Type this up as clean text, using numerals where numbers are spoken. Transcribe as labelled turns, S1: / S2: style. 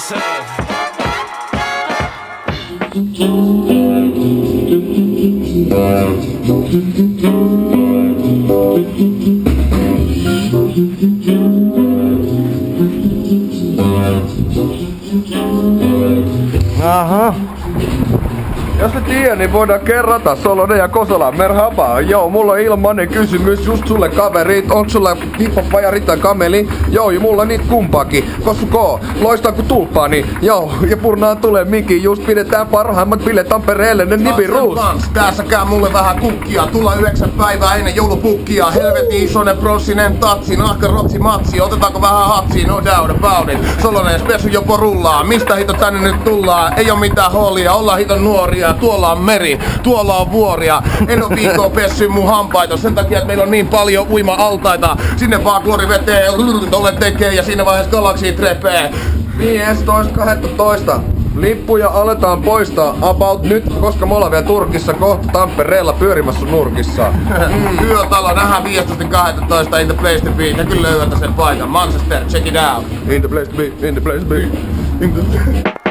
S1: saying?
S2: Aha. Jos et tiedä, niin voidaan kerrata Solonen ja Kosola. Merhaba. Joo, mulla on ilmanen kysymys just sulle kaverit. Onks sulla hiphop-vajari tai kameli? Joo, ja mulla niitä kumpaakin. Kosuko, loistaa ku tulppaani. Joo, ja purnaan tulee miki. Just pidetään parhaimmat bileet Tampereelle, ne nipi ruus.
S3: Tässäkään mulle vähän kukkia. Tulla 9 päivää ennen joulupukkia. Helvetin isonen prossinen tatsi. Nahka rotsi matsi. Otetaanko vähän hatsi? No doubt about it. Solonen spessu jopo rullaa. Mistä hito tänne nyt tullaan? Ei oo mitään hoolia. Ollaan hiton nuoria. Tuolla on meri, tuolla on vuoria. En oo viikkoa pessy mun hampaita sen takia, että meillä on niin paljon uima-altaita. Sinne vaan klori vetee, tolle tekee ja siinä vaiheessa galaksi trepee.
S2: 15.12. Lippuja aletaan poistaa about nyt, koska me ollaan vielä Turkissa, kohta Tampereella pyörimässä nurkissa.
S3: Yötalo, nähdään 15.12 in the place to be. Ja kyllä löydätte sen paikan. Manchester, check it out.
S2: In the place to be, in the place to be.